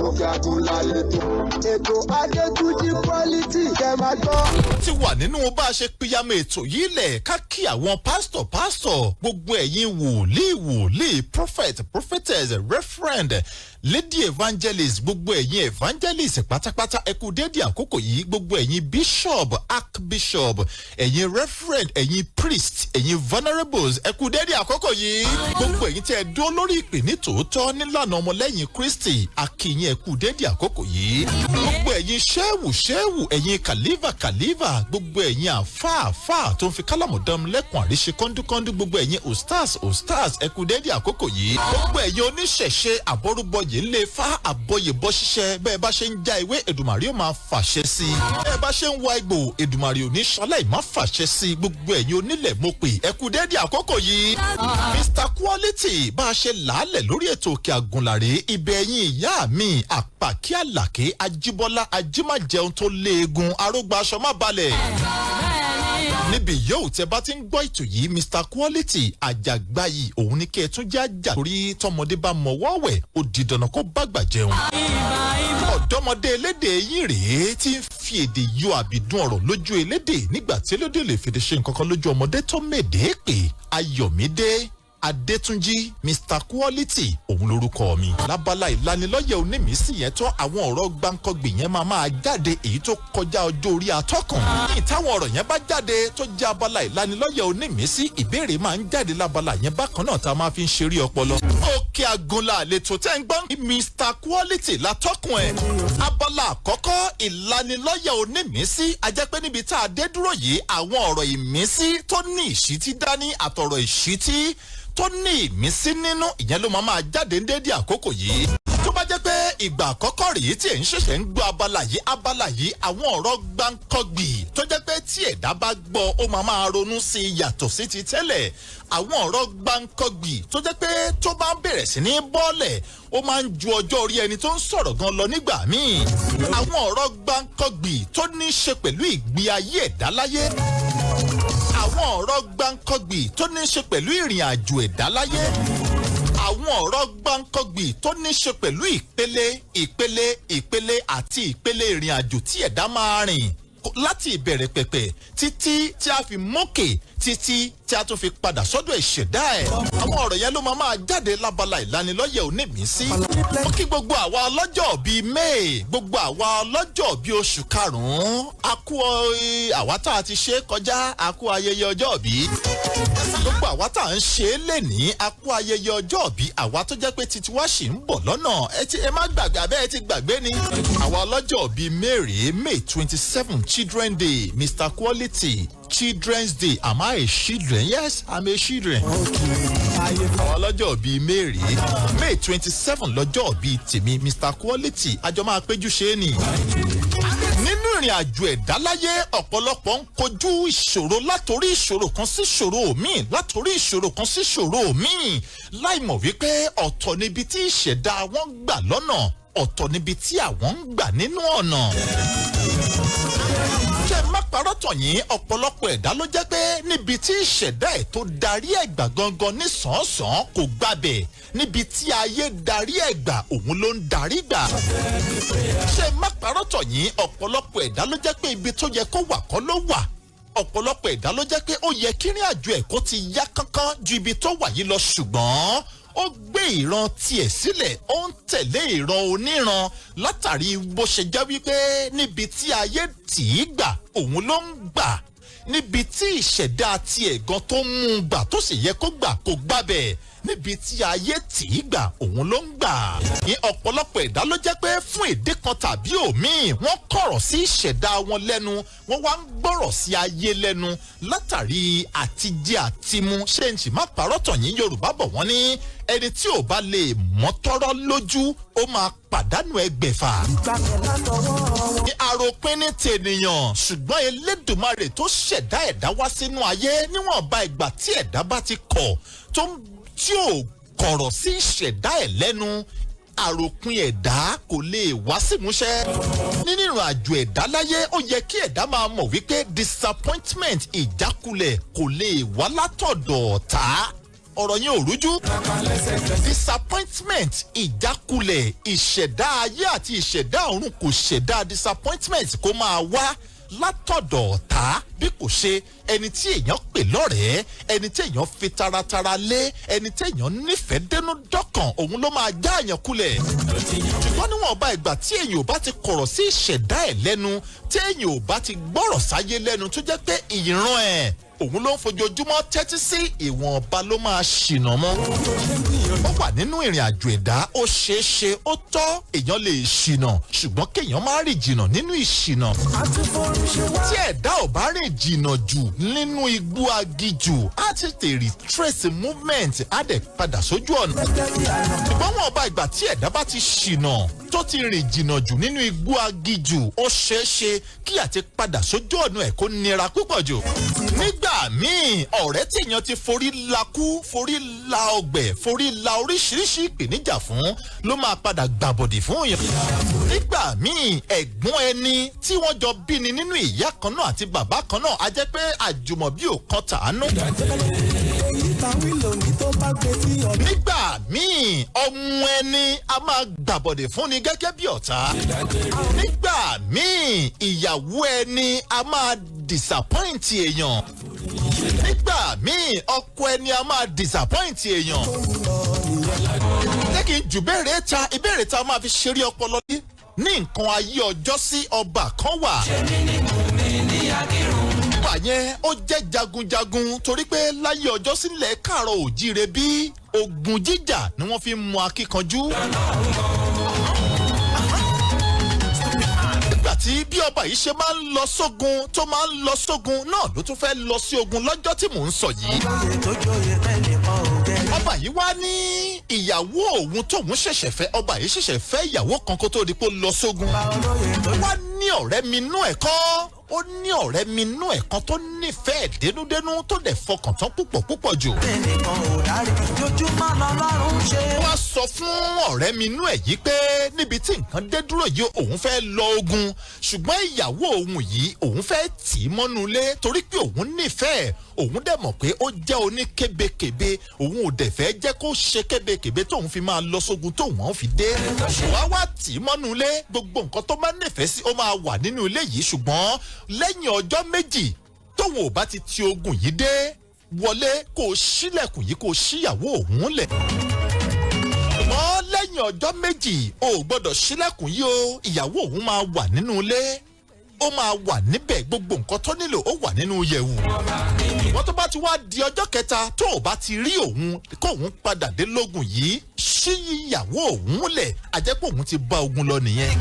òkè àgùnlà lẹ́tọ̀ ètò Adétúnjí quality kẹ́ máa gbọ́. ti wà nínú bá a ṣe pínyàmọ́ ètò yìí lẹ̀ ká kí àwọn pásítọ̀ gbogbo ẹ̀yin wòlíì prophetess referend lady evangelist gbogbo ẹ̀yin evangelist pátápátá ẹ kú dédé àkókò yìí gbogbo ẹ̀yin bishop archbishop ẹ̀yin referend ẹ̀yin priest ẹ̀yin venerables ẹ kú dédé àkókò yìí gbogbo ẹ̀yin tí ẹ dúró lórí ìpè ní tòótọ́ nílànà ọmọlẹ́yìn Kristi akíyìn ẹ kú dédé àkókò yìí gbogbo ẹ̀yin ṣéwù ẹ̀yin kàlífà gbogbo ẹ̀yin àfáà tó ń fi kálámù dán lẹ́kùn àríṣe kọ́ńdúkọ́ńdú gbogbo ẹ̀yin ostars ẹ kú dédé àkókò yìí gbogbo ẹ̀yin oníṣẹ̀ṣe àbọ̀rúbọyè ńlẹ̀ fá àbọ̀yèbọ̀ ṣiṣẹ́ bẹ́ẹ̀ bá ṣe ń já ewé Èdùmàrè ó máa fàṣẹ sí i bẹ́ẹ̀ bá ṣe ń wá egbò Èdùmàrè ò ní ṣaláì má fàṣẹ sí i gbogbo ẹ̀yin onílẹ̀ mo pè ẹ kú dédé àkókò yìí Mr Quality bá a ṣe làálẹ̀ lórí ètò òkè àgùnlàrè ibẹ̀ ẹ̀yin ìyá mi àpàkí àlàké ajíbọ́lá ajímájẹun tó léegun arógbá aṣọ má balẹ̀ níbi yóò tẹ bá ti ń gbọ́ ètò yìí Mr Quality àjàgbáyì òun ní kí ẹ tún jẹ́ àjà torí tọmọdé bá mọwọ́ wẹ̀ ó di dandan kó bàgbà jẹun. ọ̀dọ́mọdé elédè yín rèé tí ń fi èdè yọ àbìdún ọ̀rọ̀ lójú elédè nígbà tí elédè lè fèdè ṣe nǹkan kan lójú ọmọdé tó mèdè pé Ayọ̀mídé Adétúnjí Mr Quality òun lórúkọ mi. lábala ìlanilọ́yẹ̀ onímísí yẹn tán àwọn ọ̀rọ̀ gbáǹkọ́gbì yẹn máa jáde èyí tó kọjá ọjọ́ orí atọ́kùn. ní táwọn ọ̀rọ̀ yẹn bá jáde tó jẹ́ abala ìlanilọ́yẹ̀ onímísí ìbéèrè máa ń jáde lábala yẹn bákan náà tá a máa fi ń ṣeré ọpọlọ. òkè àgùnlà àlètò tẹ́ ń gbọ́n Mr Quality látọ́kùn ẹ̀. abala àkọ́kọ́ ìlanilọ́yẹ̀ onímísí ajẹ́pẹ́ níbi tá a dé dúró yìí àwọn ọ̀rọ̀ ìmísí tó ní ìṣítí dání àtọ̀rọ̀ ìṣítí tó ní ìmísí nínú ìyẹn ló máa jáde ń dédé àkókò yìí. tó bá jẹ́ pé ìgbà àkọ́kọ́ rèé tí ẹ̀ ń ṣẹ̀ṣẹ̀ ń gbọ́ abala yìí àwọn ọ̀rọ̀ gbáǹkọ́gbì tó jẹ́ pé tí ẹ̀dá bá gbọ́ ó máa ronú sí i yàtọ̀ sí ti tẹ́lẹ̀ àwọn ọ̀rọ̀ gbáǹkọ́gbì tó jẹ́ pé tó bá bẹ̀rẹ̀ sí ní bọ́ọ̀lẹ̀ ó máa ń ju ọjọ́ orí ẹni tó ń sọ̀rọ̀ gan lọ nígbà míì àwọn ọ̀rọ̀ gbáǹkọ́gbì tó ní í ṣe pẹ̀lú ìgbé ayé ẹ̀dá láyé àwọn ọ̀rọ̀ gbáǹkọ́gbì tó ní í ṣe pẹ̀lú ìrìn àjò ẹ̀dá láyé àwọn ọ̀rọ̀ gbáǹkọ́gbì tó ní í ṣe pẹ̀lú ìpele àti ìpele ìrìn àjò tí ẹ̀dá máa rìn láti ìbẹ̀rẹ̀ pẹ̀pẹ̀ títí tí a fi mókè títí tí a tún fi padà sọ́dọ̀ ìṣẹ̀dá ẹ̀. àwọn ọ̀rọ̀ yẹn ló máa jáde lábala ìlanilọ́yẹ̀ onímísí. ó kí gbogbo àwa ọlọ́jọ́ bíi May gbogbo àwa ọlọ́jọ́ bíi oṣù karùn-ún a kú àwa tá a ti ṣe kọjá a kú ayẹyẹ ọjọ́ bí. gbogbo àwa tá a ń ṣe é lénìí a kú ayẹyẹ ọjọ́ bí àwa tó jẹ́ pé titi wá ṣì ń bọ̀ lọ́nà ẹ má gbàgbé abẹ́ ẹ ti gbàgbé ni. àwa ọlọ́jọ́ bíi May 27 Children Day Mr Quality Children's Day. Am I a children? Yes, I'm a children. Àwọn ọlọ́jọ́ bíi May 27 lọ́jọ́ bíi tèmi Mr Quality àjọ máa péjú ṣe é nì. nínú ìrìn àjò ẹ̀dá láyé ọ̀pọ̀lọpọ̀ ń kojú ìṣòro látòrí ìṣòro kan sí ìṣòro míì látòrí ìṣòro kan sí ìṣòro míì láìmọ̀ wípé ọ̀tọ̀ níbi tí ìṣẹ̀dá wọn gbà lọ́nà ọ̀tọ̀ níbi tí àwọn ń gbà nínú ọ̀nà. ṣé má parọ́ tàn yín ọ̀pọ̀lọpọ̀ ẹ̀dá ló jẹ́ pé níbi tí ìṣẹ̀dá ẹ̀ tó darí ẹ̀gbà gangan ní sàn-án kò gbàbẹ̀ níbi tí ayé darí ẹ̀gbà òun ló ń darí gbà. ṣé má parọ́ tàn yín ọ̀pọ̀lọpọ̀ ẹ̀dá ló jẹ́ pé ibi tó yẹ kó wà kọ́ ló wà ọ̀pọ̀lọpọ̀ ẹ̀dá ló jẹ́ pé ó yẹ kí ìrìn àjò ẹ̀ kó ti yá kánkán ju ibi tó wà yìí lọ ṣùgbọ́n ó gbé ìran tiẹ̀ sílẹ̀ ó ń tẹ̀lé ìran oníran látàrí bó ṣe jẹ́ wípé níbi tí ayé tì í gbà òun ló ń gbà níbi tí ìṣẹ̀dá tiẹ̀ gan tó ń mú un gbà tó sì yẹ kó gbà kó gbàbẹ̀ níbi tí ayé tì í gbà òun ló ń gbà. ní ọ̀pọ̀lọpọ̀ ẹ̀dá ló jẹ́ pé fún èdè kan tàbí òmíì wọ́n kọ̀rọ̀ sí ìṣẹ̀dá wọn lẹ́nu wọ́n wá ń gbọ́rọ̀ sí ayé lẹ́nu látàrí àtijẹ àtimu ṣé n sì má parọ́ tàn yín Yorùbá bọ̀ wọ́n ní ẹni tí ò bá lè mọ́tọ́rọ́ lójú ó máa pàdánù ẹgbẹ̀fà. ní àròpin ní tènìyàn ṣùgbọ́n Elédùmarè tó ṣẹ̀dá ẹ̀dá wá sínú ayé níwọ̀nba ìgbà tí ẹ̀dá bá ti kọ̀ tí ò kọ̀rọ̀ sí ìṣẹ̀dá ẹ̀ lẹ́nu àròpin ẹ̀dá kò lè wá símúṣẹ. nínú ìrìn àjò ẹ̀dá láyé ó yẹ kí ẹ̀dá máa mọ̀ wípé disappointment ìjákulẹ̀ kò lè wá látọ̀dọ̀ ọ̀tá ọ̀rọ̀ yẹn ò rújú. Disappointment, ìjákulẹ̀, ìṣẹ̀dá ayé àti ìṣẹ̀dá ọ̀run kò ṣẹ̀dá disappointment kó máa wá látọ̀dọ̀ ọ̀tá bí kò ṣe ẹni tí èèyàn pè lọ́rẹ̀ẹ́, ẹni tí èèyàn fi taratara lé, ẹni tí èèyàn nífẹ̀ẹ́ dénú dọ́kàn, òun ló máa já èèyàn kulẹ̀. Ṣùgbọ́n níwọ̀n ọba ìgbà tí èèyàn ò bá ti kọ̀rọ̀ sí ìṣẹ̀dá ẹ̀ lẹ́nu, tí èèyàn ò bá ti gbọ́rọ̀ sáyé lẹ́nu tó jẹ́ pé ìran ẹ̀ òun ló ń fojoojúmọ́ tẹ́tí sí, ìwọ̀n ọba ló máa ṣìnà mọ́. Ó wà nínú ìrìn àjò ẹ̀dá, ó ṣeé ṣe, ó tọ́ èèyàn lè ṣìnà, ṣùgbọ́n kéèyàn má rìn jìnnà nínú ìṣìnà. Tí ẹ̀dá ò bá rìn jìnnà jù nínú igbó agijù, á ti tèrè trace movement, á dẹ̀ padà sójú ọ̀nà. Ṣùgbọ́n wọn ọba ìgbà tí ẹ̀dá bá ti ṣìnà tó ti rìn jìnnà jù nínú igbó agijù, ó ṣeé ṣe kí àti padà sójú ọ̀nà ẹ̀ kó nira púpọ̀ jù. Nígbà míì ọ̀rẹ́ tèèyàn ti forí la kú, forí la ọgbẹ̀, forí la oríṣiríṣi ìpèníjà fún ló máa padà gbàbọ̀dì fún yẹn. Nígbà míì ẹ̀gbọ́n ẹni tí wọ́n jọ bí ni nínú ìyá kan náà àti bàbá kan náà á jẹ́ pé àjùmọ̀bí ò kan tàánú. Nígbà míì ọmọ ẹni a máa gbàbọ̀dì fún ni gẹ́gẹ́ bí ọ̀tá. Nígbà míì ìyàwó ẹni a máa disappoint èèyàn. Nígbà míì ọkọ ẹni a máa disappoint èèyàn. Jẹ́ kí n jù ìbéèrè ta máa fi ṣeré ọpọlọ ní nǹkan ayé ọjọ́ sí ọba kan wà. Ọba yẹn ó jẹ́ jagunjagun torí pé láyé ọjọ́ sílẹ̀ káàárọ̀ òjíire bí ogun jíjà ni wọ́n fi mú akíkanjú. Tí bí ọba yìí ṣe máa ń lọ sógun tó máa ń lọ sógun náà ló tún fẹ́ lọ sí ogun lọ́jọ́ tí mò ń sọ yìí. Ọba yìí wá ní ìyàwó òun tóun ṣẹ̀ṣẹ̀ fẹ́, ọba yìí ṣẹ̀ṣẹ̀ fẹ́ ìyàwó kan kó tó di pé ó lọ sógun. Wá ní ọ̀rẹ́ mi nú ẹ̀ kọ́, ó ní ọ̀rẹ́ mi nú ẹ̀ kan tó nífẹ̀ẹ́ dénúdénú tó dẹ̀ fọkàn tán púpọ̀ jù. Wá sọ fún ọ̀rẹ́ mi nú ẹ̀ yìí pé níbi tí nǹkan dé dúró yìí òun fẹ́ lọ ogun, ṣùgbọ́n ìyàwó òun yìí òun fẹ́ tì í mọ́nú ilé torí pé òun nífẹ̀ẹ́, òun dẹ̀ mọ̀ pé ó jẹ́ oníkébékébé, òun ò dẹ̀ fẹ́ jẹ́ kó ṣe kébékébé tóun fi máa lọ sógun tóun àwọn fi dé. Wá tì í mọ́nú ilé, gbogbo nǹkan tó máa nífẹ̀ẹ́ sí ó máa wà nínú ilé yìí, ṣùgbọ́n lẹ́yìn ọjọ́ méjì tóun ò bá ti ogun yìí dé wọlé kó o ṣílẹ̀kùn yìí kó o ṣíyàwó òun lẹ̀. Ṣùgbọ́n lẹ́yìn ọjọ́ méjì o ò gbọ́dọ̀ ṣílẹ̀kùn yìí o, ìyàwó òun máa wà nínú ilé, ó máa wà níbẹ̀, gbogbo nǹkan tó nílò ó wà nínú yẹ̀wù. Wọ́n tó bá ti wá di ọjọ́ kẹta tó ò bá ti rí òun kóun padà dé lógun yìí, ṣí ìyàwó òun lẹ̀, àjẹpọ̀ òun ti bá ogun lọ nìyẹn.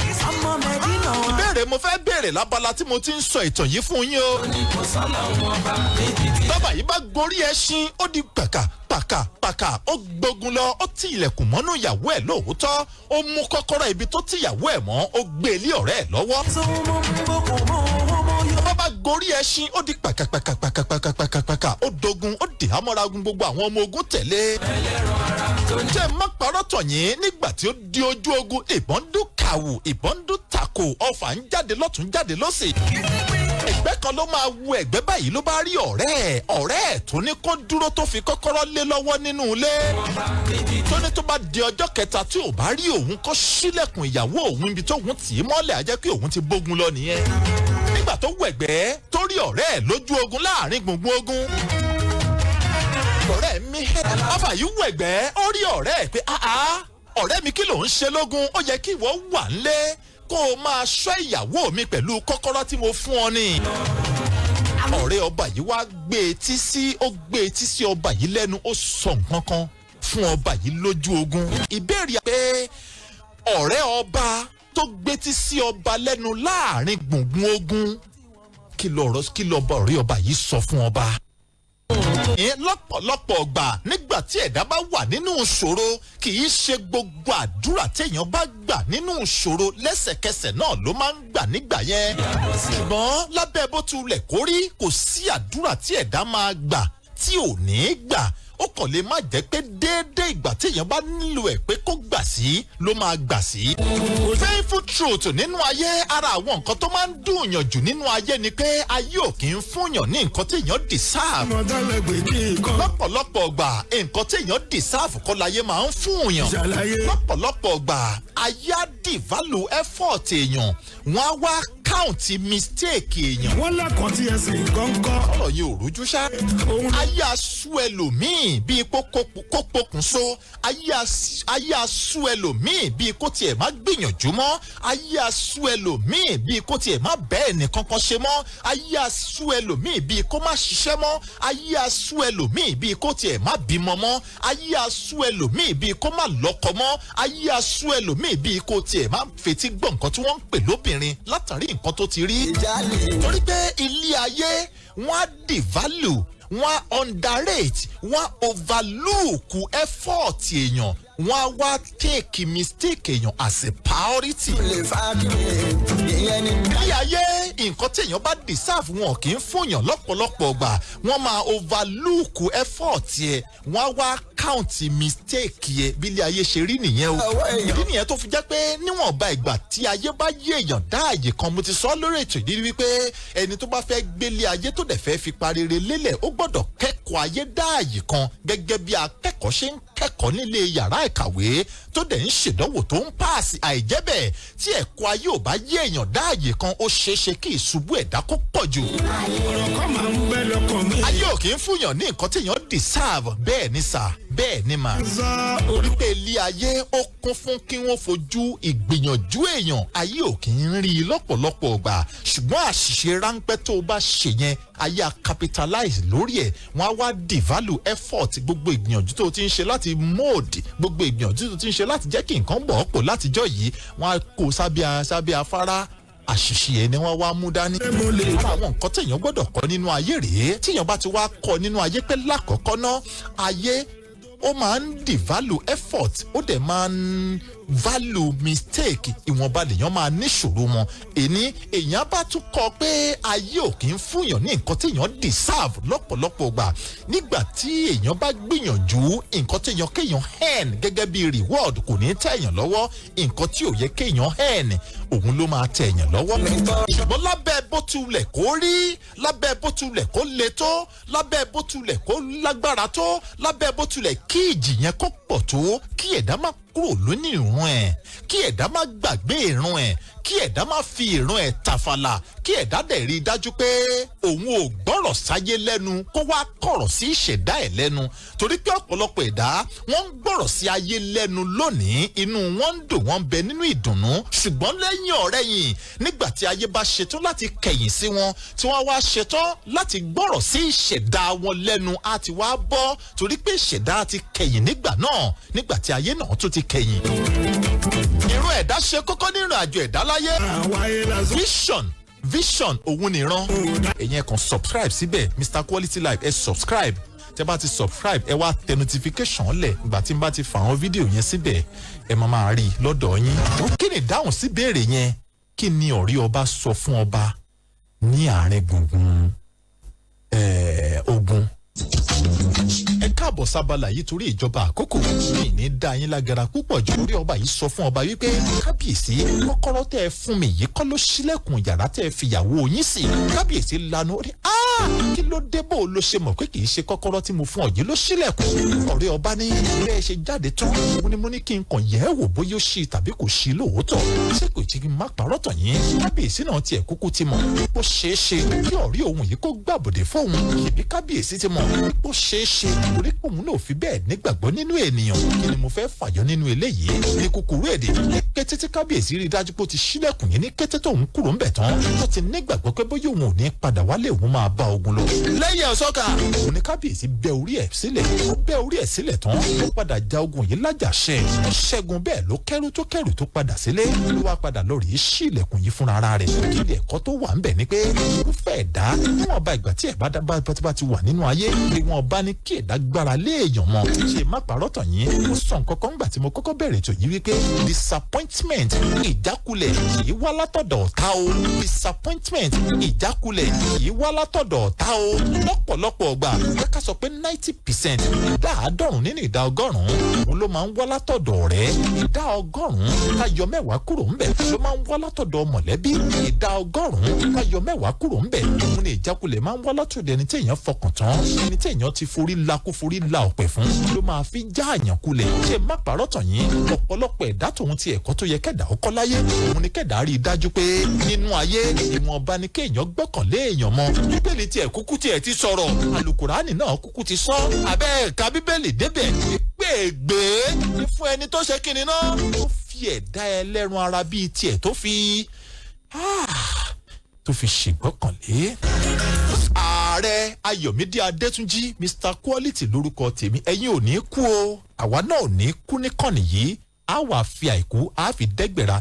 Ìbéèrè mo fẹ́ béèrè lábala tí mo ti ń sọ ìtàn yìí fún yín o. Bàbá yìí bá gorí ẹṣin ó di pàkà ó gbógun lọ, ó ti ilẹ̀kùn mọ́nú ìyàwó ẹ̀ lóòótọ́, ó mú kọ́kọ́rọ́ ibi tó ti ìyàwó ẹ̀ mọ́ ó gbé ilé ọ̀rẹ́ ẹ̀ lọ́wọ́. Bàbá gorí ẹṣin ó di pàkà ó dogun ó dì hámọ́ra ogun, gbogbo àwọn ọmọ ogun tẹ̀lé. Jẹ́ má parọ́ tọ̀ yín, nígbà tí ó di ojú ogun ìbọn dún kàwù ìbọn dún tàkò, ọfà ń jáde lọ́tún jáde lọ́sì. Ẹgbẹ́ kan ló máa wo ẹgbẹ́ báyìí ló bá rí ọ̀rẹ́ ẹ̀ tó ní kó dúró tó fi kọ́kọ́rọ́ lé lọ́wọ́ nínú ilé. Tó ní tó bá di ọjọ́ kẹta tí ò bá rí òun kó ṣílẹ̀kùn ìyàwó òun ibi tó òun tì í mọ́lẹ̀, á jẹ́ pé òun ti bógun lọ nìyẹn. Nígbà tó wẹ̀gbẹ́ tó rí ọ̀rẹ́ ẹ̀ lójú ogun láàrin gbùngbùn ogun. Ọ̀rẹ́ mi ọfà yìí wẹ̀gbẹ́ ó rí ọ̀rẹ́ ẹ̀ pé ọ̀rẹ́ mi kí ló ń ṣe lógun, ó yẹ kí ìwọ wà ńlé kó o máa ṣọ́ ìyàwó mi pẹ̀lú kọ́kọ́rọ́ tí mo fún ọ ni. Ọ̀rẹ́ ọba yìí wá gbé etí sí ọba yìí lẹ́nu, ó sọ nǹkan kan fún ọba yìí lójú ogun. Ìbéèrè pé ọ̀rẹ́ ọba tó gbétí sí ọba lẹ́nu láàrin gbùngbùn ogun, kí lọ́ba ọ̀rẹ́ ọba yìí sọ fún ọba. Lọ́pọ̀lọpọ̀ ọgbà nígbà tí ẹ̀dá bá wà nínú ìṣòro, kì í ṣe gbogbo àdúrà téèyàn bá gbà nínú ìṣòro lẹ́sẹ̀kẹsẹ̀ náà ló máa ń gbà nígbà yẹn. Ṣùgbọ́n lábẹ́ bó tulẹ̀ kórí, kò sí àdúrà tí ẹ̀dá máa gbà tí ò ní gbà. ó kàn lè má jẹ́ pé déédéé ìgbà tí èèyàn bá nílò ẹ̀ pé kó gbà sí ló máa gbà sí. painful truth nínú ayé, ara àwọn nǹkan tó máa ń dùn yàn jù nínú ayé ni pé ayé ò kì í fún yàn ní nǹkan tí èèyàn deserve. lọ́pọ̀lọpọ̀ ọgbà nǹkan tí èèyàn deserve kọ́ láyé máa ń fún yàn. lọ́pọ̀lọpọ̀ ọgbà ayé á devalue effort èèyàn, wọ́n á wá count mistake èèyàn. wọ́n lákàn tí ẹsẹ̀ kọ́ńkọ́. ọ̀rọ̀ yìí ò rújú ṣá. ayé asú ẹlòmíì bíi kó pokùnso, ayé asú ẹlòmíì bíi kó tiẹ̀ má gbìyànjú mọ́, ayé asú ẹlòmíì bíi kó tiẹ̀ má bẹ́ẹ̀ nìkan kan ṣe mọ́, ayé asú ẹlòmíì bíi kó má ṣiṣẹ́ mọ́, ayé asú ẹlòmíì bíi kó tiẹ̀ má bímọ mọ́, ayé asú ẹlòmíì bíi kó má lọ́kọ mọ́, ayé asú ẹlòmíì bíi kó tiẹ̀ má fetí gbọ́ nǹkan tí wọ́n ń pè lóbìnrin látàrí nǹkan tó ti rí. torí pé ilé ayé wọ́n á devalue, wọ́n á underrate, wọ́n á overlook effort èèyàn, wọ́n á wá take mistake èèyàn as a priority. ilé ayé nǹkan tí èèyàn bá deserve wọn kì í fúnyàn lọ́pọ̀lọpọ̀ ọgbà, wọ́n máa overlook effort yẹ, wọ́n á wá count mistake yẹ. bí ilé ayé ṣe rí nìyẹn o. ìdí nìyẹn tó fi jẹ́ pé níwọ̀nba ìgbà tí ayé bá yé èèyàn dá àyè kan, mo ti sọ lórí ètò ìdí wípé ẹni tó bá fẹ́ gbélé ayé tó dẹ̀ fẹ́ fi parire lélẹ̀ ó gbọ́dọ̀ kẹ́kọ̀ọ́ ayé dá àyè kan gẹ́gẹ́ bí akẹ́kọ̀ọ́ ṣe ń kẹ́kọ̀ọ́ nílé yàrá ìkàwé tó dẹ̀ ń ṣèdánwò tó ń páàsì. àìjẹ́bẹ̀ tí ẹ̀kọ́ ayé ò bá yé èèyàn dá àyè kan, ó ṣeéṣe kí ìṣubú ẹ̀dá kó pọ̀ jù. ọ̀rọ̀ kan máa ń bẹ́ lọ́kàn mi. ayé ò kì í fúnyàn ní nǹkan tí èèyàn deserve. bẹ́ẹ̀ ni sà, bẹ́ẹ̀ ni mà. orí pé ilé ayé ó kún fún kí wọ́n fojú ìgbìyànjú èèyàn, ayé ò kì í rí i lọ́pọ̀lọpọ̀ ọgbà. ṣùgbọ́n àṣìṣe ráńpẹ́ tó o bá ṣe yẹn, ayé a capitalize lórí ẹ̀, wọ́n á wá devalue effort, gbogbo ìgbìyànjú tó o ti ń ṣe láti mold, gbogbo ìgbìyànjú tó o ti ń ṣe láti jẹ́ kí nǹkan bọ̀ ọ́ pò látijọ́ yìí, wọ́n á kó sábẹ́ afárá. àṣìṣe ẹ̀ ni wọ́n wá mú dání. àwọn nǹkan téèyàn gbọ́dọ̀ kọ́ nínú ayé rèé. téèyàn bá ti wá kọ́ nínú ayé pé lákọ̀ọ́kọ́ ná, ayé ó máa ń devalue effort, ó dẹ̀ máa ń value mistake. ìwọ̀nba lèèyàn máa níṣòro wọn. èèyàn bá tún kọ pé ayé ò kì í fúnyàn ní nǹkan téèyàn deserve lọ́pọ̀lọpọ̀ gbà. nígbà tí èèyàn bá gbìyànjú nǹkan kéèyàn earn gẹ́gẹ́ bí reward kò ní tẹ̀yàn lọ́wọ́, nǹkan tí ò yẹ kéèyàn earn òun ló máa tẹ̀yàn lọ́wọ́. ṣùgbọ́n lábẹ́ bó tulẹ̀ kó rí, lábẹ́ bó tulẹ̀ kó le tó, lábẹ́ bó tulẹ̀ kó lágbára tó, lábẹ́ bó tulẹ̀ kí ìjì yẹn kó pọ̀ tó, kí ẹ̀dá má kúrò lónìí ìrun ẹ̀, kí ẹ̀dá má gbàgbé ìrun ẹ̀, kí ẹ̀dá má fi ìrun ẹ̀ tàfàlà, kí ẹ̀dá dẹ̀ rí i dájú pé òun ò gbọ́rọ̀ sáyé lẹ́nu kó wá kọ̀rọ̀ sí ìṣẹ̀dá ẹ̀ lẹ́nu. torí pé ọ̀pọ̀lọpọ̀ ẹ̀dá wọ́n ń gbọ́rọ̀ sí ayé lẹ́nu lónìí, inú wọn ń dùn, wọ́n ń bẹ nínú ìdùnnú. ṣùgbọ́n lẹ́yìn ọ̀rẹ́yìn, nígbà tí ayé bá ṣetán láti kẹ̀yìn sí wọn, tí wọ́n wá ṣetán láti gbọ́rọ̀ sí ìṣẹ̀dá wọn lẹ́nu, á ti wá bọ́. torí pé ìṣẹ̀dá ti kẹ̀yìn nígbà náà, nígbà tí ayé náà tó ti kẹ̀yìn. ìrun ẹ̀dá ṣe kókó nínú àjò ẹ̀dá láyé. vision òun nìran. ẹ̀yin kan subscribe síbẹ̀, Mr Quality Life ẹ subscribe. tẹ́ bá ti subscribe ẹ wá tẹ notification lẹ̀, ìgbà tí n bá ti fa àwọn fídíò yẹn síbẹ̀ ẹ máa rí i lọ́dọ̀ yín. kí ni ìdáhùn sí béèrè yẹn? kí ni ọ̀rí ọba sọ fún ọba ní àárín gbùngbùn ogun? ẹ káàbọ̀ sábàlá yìí torí ìjọba àkókò mi ní dá yín lágara púpọ̀ jù. orí ọba yìí sọ fún ọba wípé kábíyèsí, kọ́kọ́rọ́ tẹ́ ẹ fún mi yìí kọ́ ló ṣílẹ̀kùn yàrá tẹ́ ẹ fìyàwó yín sí. kábíyèsí lanu ó ní kí ló dé bó ló ṣe mọ̀ pé kì í ṣe kọ́kọ́rọ́ tí mo fún ọ yìí ló ṣílẹ̀kùn. ọ̀rẹ́ ọba ní ilé ẹ ṣe jáde tán, mo ní kí n kàn yẹ̀ ẹ́ wò bóyá ó ṣí tàbí kò ṣí lóòótọ́. ṣé kò jí kí n má parọ́ tàn yín? kábíyèsí náà tiẹ̀ kúkú ti mọ̀ ó ṣeé ṣe kí ọ̀rí òun yìí kó gbàbọ̀dé fóun. ṣèbí kábíyèsí ti mọ̀ ó ṣeé ṣe torí òun náà fi bẹ́ẹ̀ nígbàgbọ́ nínú ènìyàn. kí ni mo fẹ́ fàyọ nínú eléyìí? ní kúkúrú èdè, ní kété tí kábíyèsí rí dájú pé ó ti ṣílẹ̀kùn yẹn, ní kété tó ń kúrò ńbẹ̀ tán, ó ti nígbàgbọ́ pé bóyá òun ò ní padà wálé, òun máa bá ogun lọ. lẹ́yìn ọ̀sọ́kà òun ni kábíyèsí bẹ́ orí ẹ̀ sílẹ̀. ó bẹ́ orí ẹ̀ sílẹ̀ tán, ó padà ja ogun yìí lájàṣẹ́. ó ṣẹ́gun bẹ́ẹ̀ ló kẹ́rù tó padà sílé. ló wá padà lọ rèé ṣí ilẹ̀kùn yìí fúnra rẹ̀. kí ni ẹ̀kọ́ tó wà ńbẹ̀ ni pé irúfẹ́ ẹ̀dá níwọ̀nba ìgbà tí ẹ̀bá bá ti wà nínú ayé, ìwọ̀n bá ní kí ẹ̀dá gbára lé èèyàn mọ́. ṣe má parọ́ tàn yín, ó sọ nǹkan kan ńgbà tí mo kọ́kọ́ bẹ̀rẹ̀ ètò yìí wípé disappointment, ìjákulẹ̀ kì í wá látọ̀dọ̀ ọ̀tá o. disappointment, ìjákulẹ̀ kì í wá látọ̀dọ̀ ọ̀tá o lọ́pọ̀lọpọ̀ ọgbà ká sọ pé 90% ìdá 100 nínú ìdá 100 òun ló máa ń wá látọ̀dọ̀ rẹ̀ ìdá 100 ká yọ 10 kúrò ńbẹ̀ ló máa ń wá látọ̀dọ̀ mọ̀lẹ́bí ìdá 100 ká yọ 10 kúrò ńbẹ̀ òun ni ìjákulẹ̀ máa ń wá látọ̀dọ̀ ẹni tí èèyàn fọkàn tán ẹni tí èèyàn ti forí la ọ̀pẹ̀ fún ló máa fi já àyàn kulẹ̀ ṣe má parọ́ tàn yín ọ̀pọ̀lọpọ̀ ẹ̀dá tòun ti ẹ̀kọ́ tó yẹ kẹ́dà ó kọ́ láyé òun ni kẹ́dà rí i dájú pé nínú ayé ìwọ̀nba ni kéèyàn gbọ́kànlé èèyàn mọ́ bíbélì tiẹ̀ kúkú tiẹ̀ ti sọ̀rọ̀ àlùkùránì náà kúkú ti sọ abẹ́ ẹ̀ka bíbélì débẹ̀ gbègbè ní fún ẹni tó ṣe kíni náà ó fi ẹ̀dá ẹlẹ́ran ara bíi tiẹ̀ tó fi ṣègbọ́kànlé. ààrẹ ayọ̀mídé adétúnjì mr quality lórúkọ tèmi ẹ̀yin ò ní kú o àwa náà ò ní kú níkànnì yìí á wà fi àìkú á fi dẹ́gbẹ̀rà.